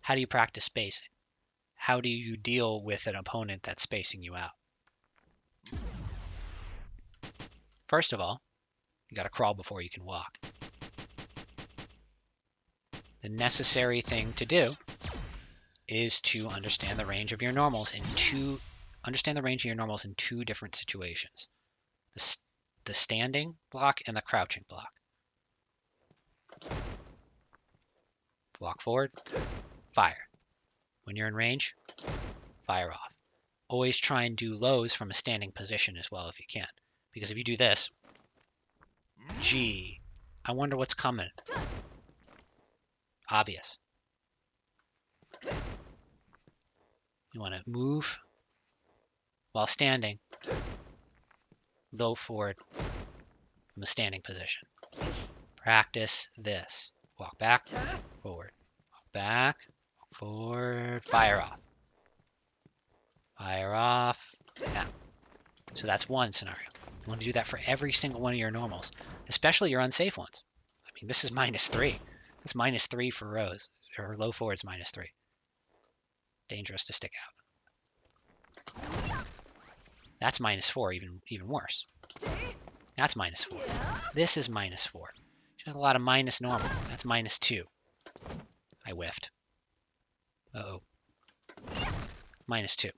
How do you practice spacing? How do you deal with an opponent that's spacing you out? First of all, you got to crawl before you can walk. The necessary thing to do is to understand the range of your normals in two different situations. The standing block and the crouching block. Walk forward, fire. When you're in range, fire off. Always try and do lows from a standing position as well if you can. Because if you do this, gee, I wonder what's coming. Obvious. You want to move while standing, low forward from a standing position. Practice this. Walk back, forward. Walk back, walk forward, fire off. Fire off. Now. So that's one scenario. You want to do that for every single one of your normals, especially your unsafe ones. I mean, this is -3. That's -3 for rows, or low forwards -3. Dangerous to stick out. That's -4, even worse. That's -4. This is -4. She has a lot of minus normal. That's -2. I whiffed. Uh-oh. -2.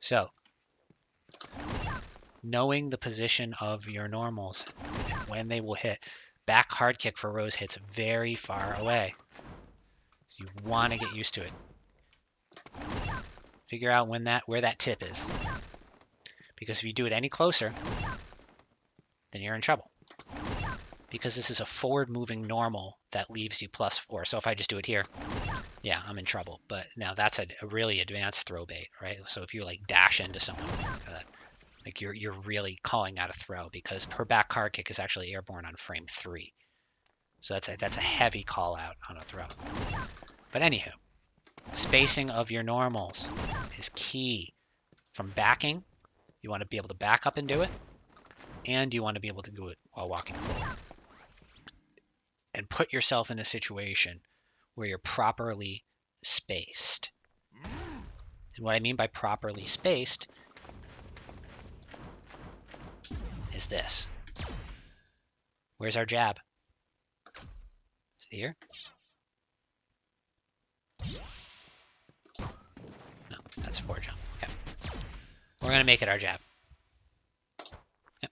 So, knowing the position of your normals, when they will hit, back hard kick for rows hits very far away. So you want to get used to it. Figure out where that tip is. Because if you do it any closer, then you're in trouble. Because this is a forward-moving normal that leaves you +4. So if I just do it here, yeah, I'm in trouble. But now that's a really advanced throw bait, right? So if you like dash into someone, like you're really calling out a throw, because her back hard kick is actually airborne on frame 3. So that's a heavy call out on a throw. But anywho, spacing of your normals is key. From backing, you want to be able to back up and do it, and you want to be able to do it while walking forward. And put yourself in a situation where you're properly spaced. And what I mean by properly spaced is this. Where's our jab? Is it here? No, that's forward jump. Okay. We're going to make it our jab. Yep.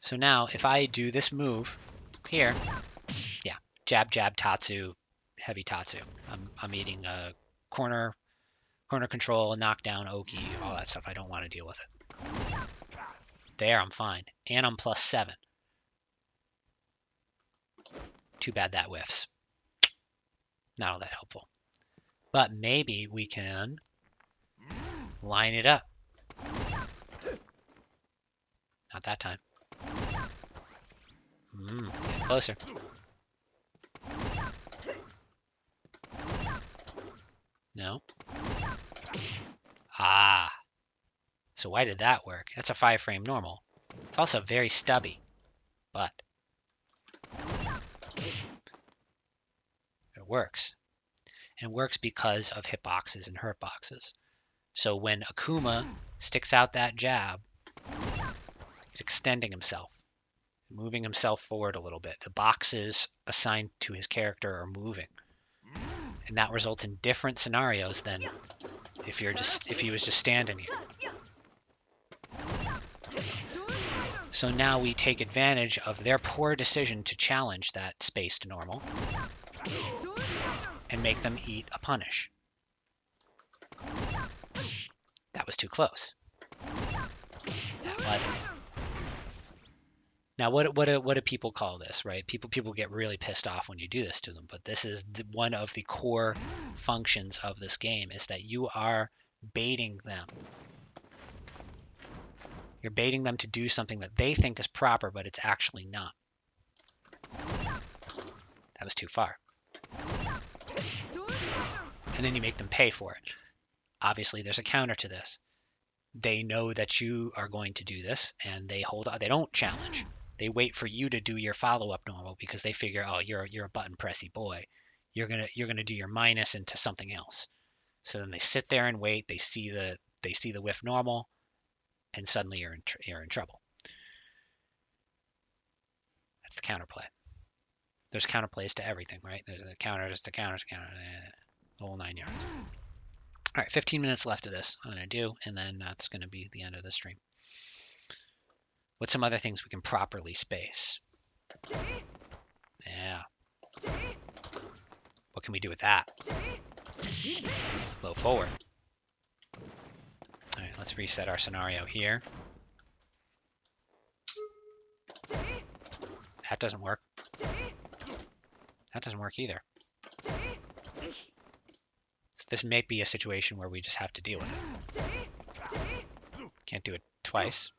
So now, if I do this move here, yeah, jab, jab, tatsu, heavy tatsu. I'm eating a corner control, knockdown, oki, all that stuff. I don't want to deal with it. There, I'm fine. And I'm +7. Too bad that whiffs. Not all that helpful. But maybe we can line it up. Not that time. Get closer. No. Ah. So why did that work? That's a 5-frame normal. It's also very stubby, but it works. And works because of hitboxes and hurtboxes. So when Akuma sticks out that jab, he's extending himself, moving himself forward a little bit. The boxes assigned to his character are moving. And that results in different scenarios than if he was just standing here. So now we take advantage of their poor decision to challenge that spaced normal and make them eat a punish. That was too close. That wasn't. Now, what do people call this, right? People get really pissed off when you do this to them, but this is one of the core functions of this game, is that you are baiting them. You're baiting them to do something that they think is proper, but it's actually not. That was too far. And then you make them pay for it. Obviously, there's a counter to this. They know that you are going to do this, and they hold on. They don't challenge. They wait for you to do your follow-up normal because they figure, oh, you're a button pressy boy. You're gonna do your minus into something else. So then they sit there and wait. They see the whiff normal, and suddenly you're in trouble. That's the counterplay. There's counterplays to everything, right? There's the counters, the whole 9 yards. All right, 15 minutes left of this. I'm gonna do, and then that's gonna be the end of the stream. What's some other things we can properly space? Yeah. What can we do with that? Low forward. All right, let's reset our scenario here. That doesn't work. That doesn't work either. So this may be a situation where we just have to deal with it. Can't do it twice.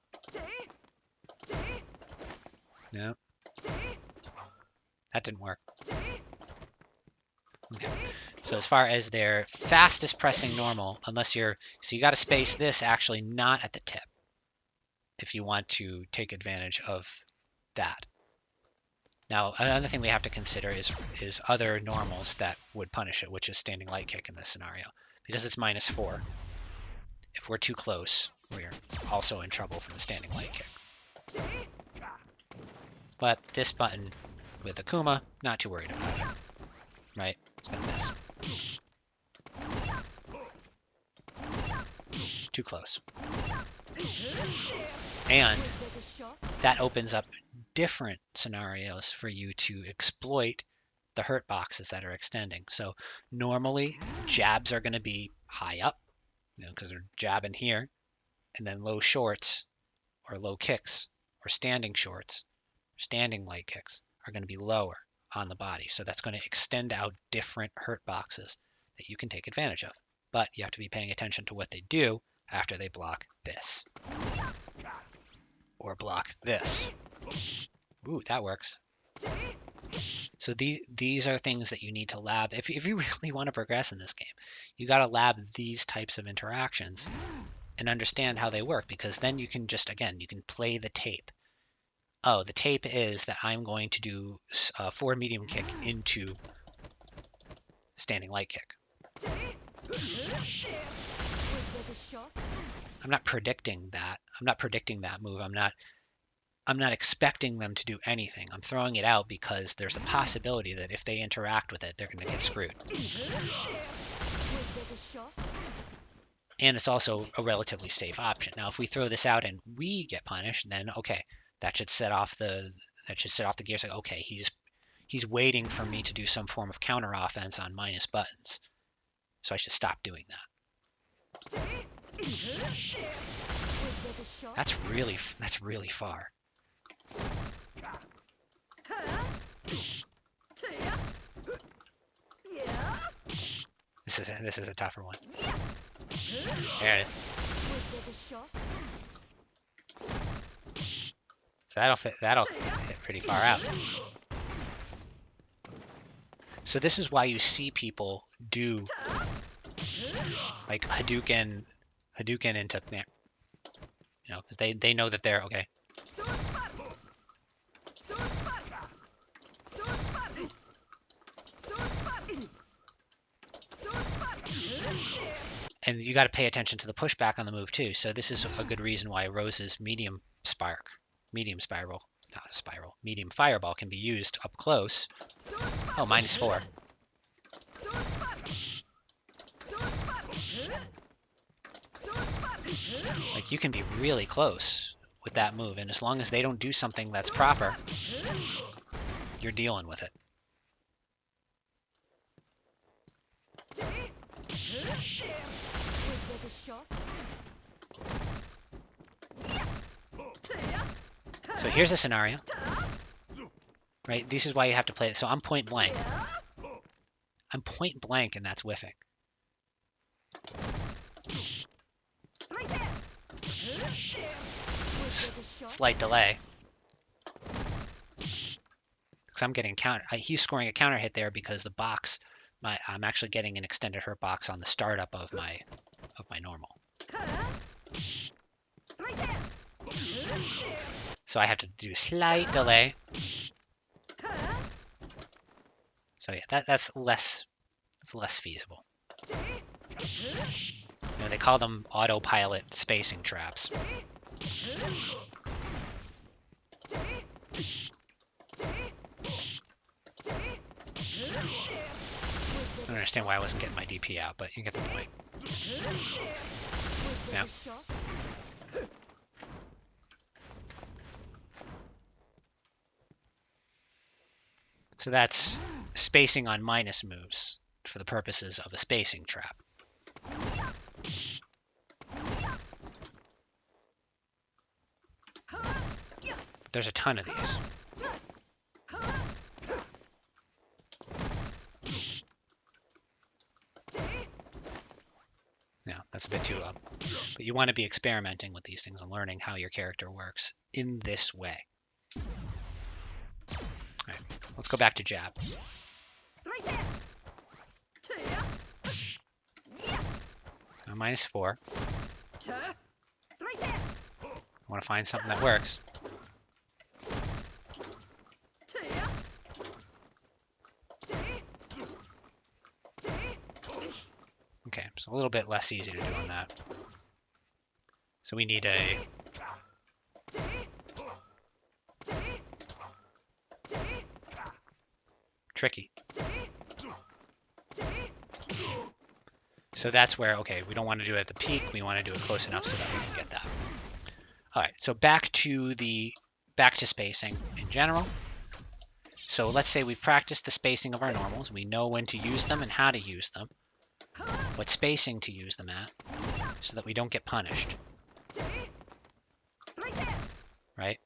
No. That didn't work. Okay. So as far as their fastest pressing normal, unless you're, so you got to space this actually not at the tip if you want to take advantage of that. Now, another thing we have to consider is other normals that would punish it, which is standing light kick in this scenario, because it's -4. If we're too close, we're also in trouble from the standing light kick. But this button with Akuma, not too worried about it, right? It's gonna miss. Too close. And that opens up different scenarios for you to exploit the hurt boxes that are extending. So normally jabs are going to be high up, because they're jabbing here, and then low shorts or low kicks or standing shorts, standing light kicks are going to be lower on the body. So that's going to extend out different hurt boxes that you can take advantage of. But you have to be paying attention to what they do after they block this or block this. Ooh, that works. So these are things that you need to lab. If you really want to progress in this game, you got to lab these types of interactions and understand how they work, because then you can just, again, you can play the tape. Oh, the tape is that I'm going to do a forward medium kick into standing light kick. I'm not predicting that. I'm not predicting that move. I'm not expecting them to do anything. I'm throwing it out because there's a possibility that if they interact with it, they're going to get screwed. And it's also a relatively safe option. Now, if we throw this out and we get punished, then okay, that should set off the gears. Like, okay, he's waiting for me to do some form of counter offense on minus buttons, so I should stop doing that. That's really far. This is a tougher one. There it is. So that'll hit pretty far out. So this is why you see people do like Hadouken into there. You know, because they know that they're okay. And you got to pay attention to the pushback on the move too. So this is a good reason why Rose's medium fireball can be used up close. Oh, -4. Like, you can be really close with that move, and as long as they don't do something that's proper, you're dealing with it. So here's a scenario, right? This is why you have to play it. So I'm point blank. I'm point blank, and that's whiffing. Slight delay. Because I'm getting counter. He's scoring a counter hit there because the box. I'm actually getting an extended hurt box on the startup of my normal. So I have to do a slight delay. So yeah, that's less feasible. You know, they call them autopilot spacing traps. I don't understand why I wasn't getting my DP out, but you get the point. Yeah. So that's spacing on minus moves for the purposes of a spacing trap. There's a ton of these. Yeah, that's a bit too low. But you want to be experimenting with these things and learning how your character works in this way. All right, let's go back to jab. -4. I want to find something that works. Okay, so a little bit less easy to do on that. So we need a... tricky. So that's where, okay, we don't want to do it at the peak. We want to do it close enough so that we can get that. All right, so back to spacing in general. So let's say we've practiced the spacing of our normals. We know when to use them and how to use them. What spacing to use them at, so that we don't get punished. Right?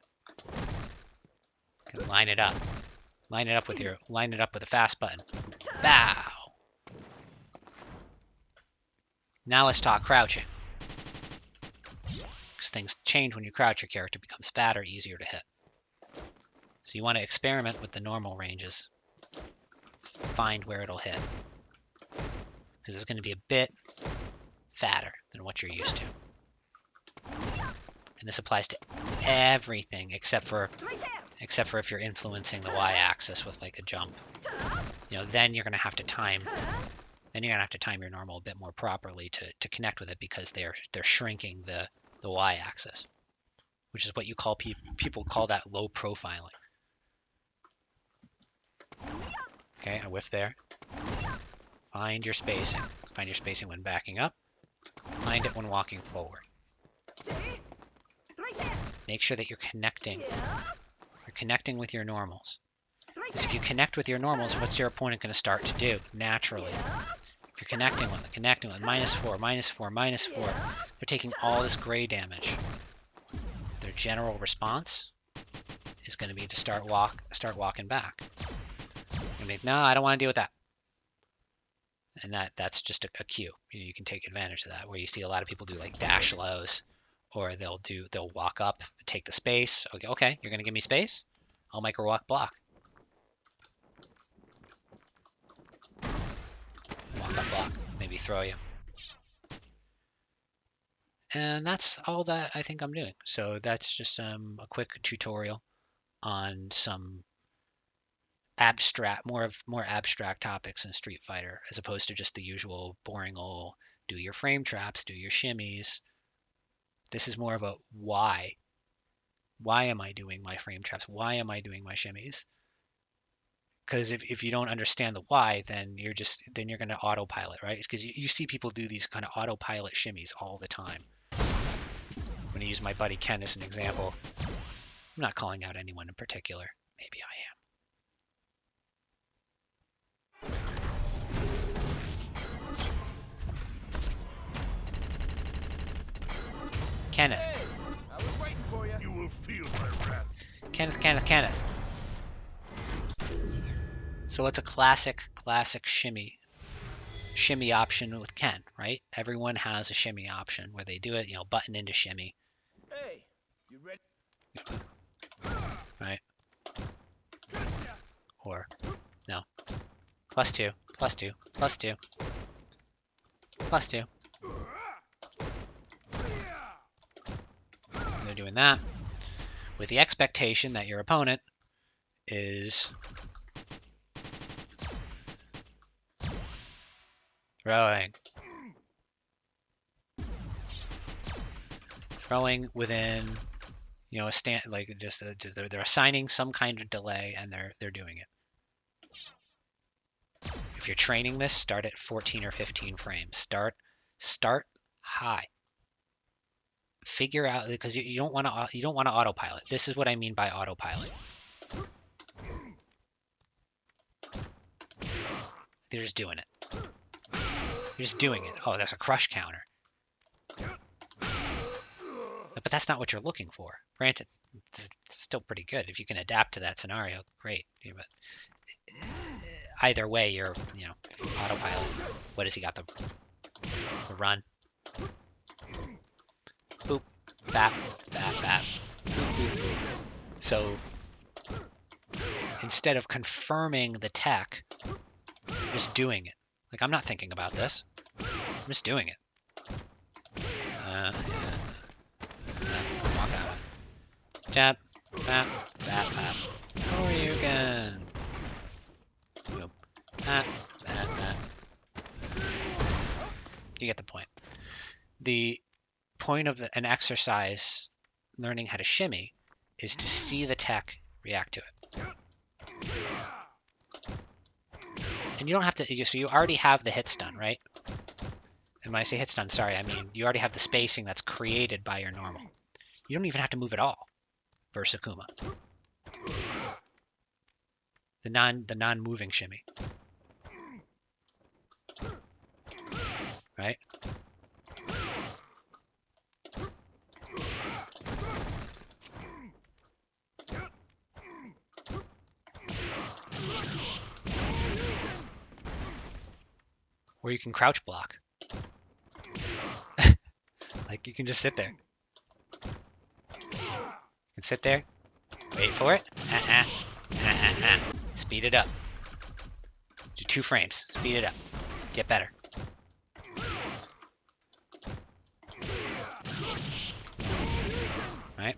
Okay, line it up. Line it up with the fast button. Bow. Now let's talk crouching. Because things change when you crouch, your character becomes fatter, easier to hit. So you want to experiment with the normal ranges. Find where it'll hit. Because it's going to be a bit fatter than what you're used to. And this applies to everything except for if you're influencing the y-axis with like a jump. You know, then you're going to have to time your normal a bit more properly to connect with it, because they're shrinking the y-axis, which is what you call people call that low profiling. Okay, I whiff there. Find your spacing. Find your spacing when backing up. Find it when walking forward. Make sure that you're connecting. You're connecting with your normals. Because if you connect with your normals, what's your opponent going to start to do naturally? If you're connecting with -4, -4, -4, they're taking all this gray damage. Their general response is going to be to start walking back. And make, no, I don't want to deal with that. And that's just a cue. You can take advantage of that, where you see a lot of people do like dash lows, or they'll walk up, take the space. Okay, you're going to give me space? I'll make her walk block. Walk up block, maybe throw you. And that's all that I think I'm doing. So that's just a quick tutorial on some more abstract topics in Street Fighter, as opposed to just the usual boring old do your frame traps, do your shimmies. This is more of a why. Why am I doing my frame traps? Why am I doing my shimmies? Because if you don't understand the why, then you're going to autopilot, right? Because you see people do these kind of autopilot shimmies all the time. I'm going to use my buddy Ken as an example. I'm not calling out anyone in particular. Maybe I am. Kenneth. Hey, I was waiting for you. You will feel my wrath. Kenneth. So what's a classic shimmy option with Ken, right? Everyone has a shimmy option where they do it, button into shimmy. Hey, you ready? Right? Or, no. +2, +2, +2, +2. They're doing that. with the expectation that your opponent is throwing within, you know, a stand, like just they're assigning some kind of delay and they're doing it. If you're training this, start at 14 or 15 frames. Start high. Figure out, because you don't want to autopilot. This is what I mean by autopilot. They're just doing it. You're just doing it. Oh, there's a crush counter. But that's not what you're looking for. Granted, it's still pretty good. If you can adapt to that scenario, great. Yeah, but either way, you're, you know, autopilot. What has he got? The run. Boop. Bap. Bap. Bap. Boop, boop, boop. So instead of confirming the tech, I'm just doing it. Like, I'm not thinking about this. I'm just doing it. Yeah. Walk that way. Jab. Bap. Bap. Bap. How are you again? Boop. Bap. Bap. Bap. You get the point. The point of an exercise learning how to shimmy is to see the tech, react to it. And you don't have to, so you already have the hit stun, right? And when I say hit stun, sorry, I mean you already have the spacing that's created by your normal. You don't even have to move at all versus Akuma. The non-moving shimmy. Right? Or you can crouch block. Like, you can just sit there. You can sit there, wait for it, speed it up. Do 2 frames, speed it up, get better. Right?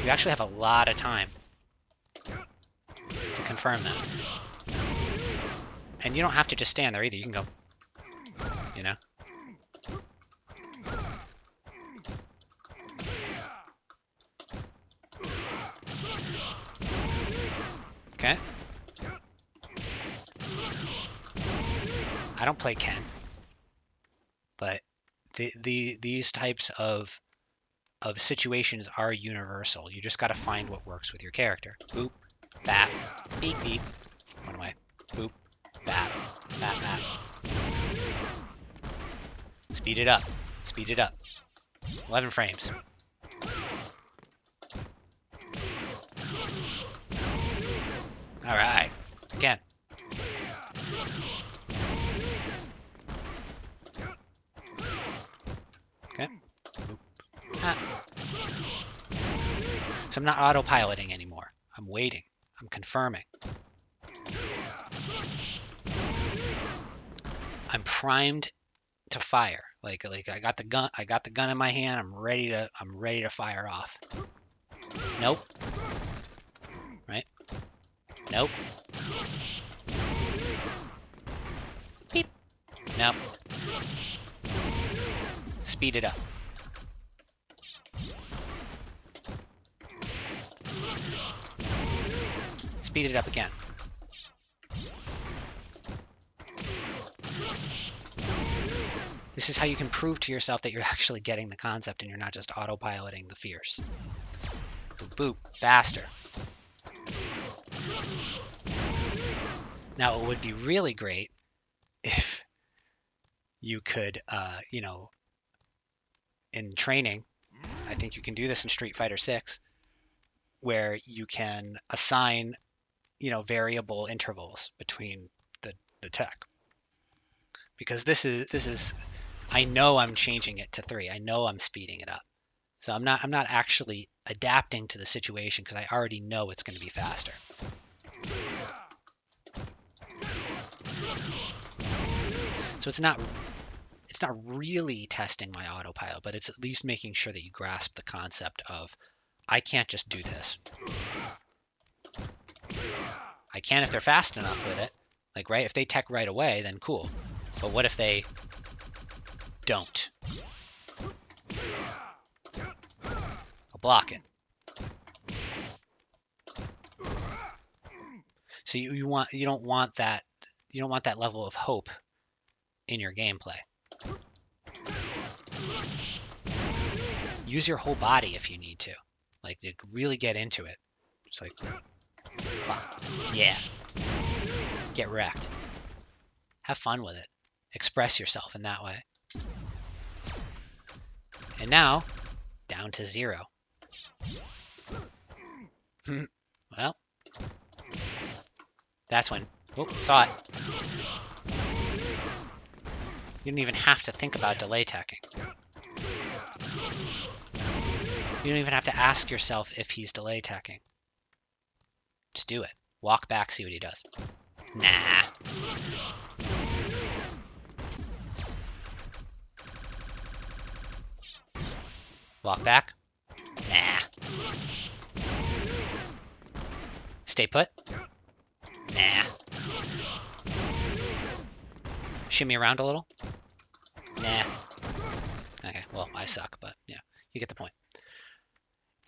You actually have a lot of time to confirm that. And you don't have to just stand there either. You can go, you know? Okay. I don't play Ken, but these types of situations are universal. You just got to find what works with your character. Boop, bap, beep, beep. One away. Boop, bap, bap, bap. Speed it up. Speed it up. 11 frames. All right. Again. Okay. Ah. So I'm not autopiloting anymore. I'm waiting. I'm confirming. I'm primed to fire. Like I got the gun in my hand. I'm ready to fire off. Nope. Right? Nope. Beep. Nope. Speed it up. Speed it up again. This is how you can prove to yourself that you're actually getting the concept and you're not just autopiloting the fears. Boop, boop, faster. Now, it would be really great if you could, you know, in training, I think you can do this in Street Fighter 6, where you can assign, you know, variable intervals between the tech. Because this is I know I'm changing it to 3. I know I'm speeding it up. So I'm not actually adapting to the situation because I already know it's going to be faster. So it's not it's not really testing my autopilot, but it's at least making sure that you grasp the concept of, I can't just do this. I can if they're fast enough with it. Like, right, if they tech right away, then cool. But what if they don't? I'll block it. So you don't want that level of hope in your gameplay. Use your whole body if you need to. Like, to really get into it. It's like, fuck. Yeah. Get wrecked. Have fun with it. Express yourself in that way. And now, down to 0. Well, that's when... Oh, saw it. You don't even have to think about delay teching. You don't even have to ask yourself if he's delay teching. Just do it. Walk back, see what he does. Nah. Walk back. Nah. Stay put. Nah. Shimmy around a little. Nah. Okay, well, I suck, but yeah, you get the point.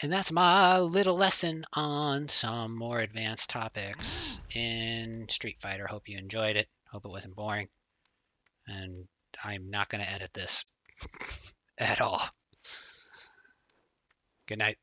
And that's my little lesson on some more advanced topics in Street Fighter. Hope you enjoyed it. Hope it wasn't boring. And I'm not going to edit this at all. Good night.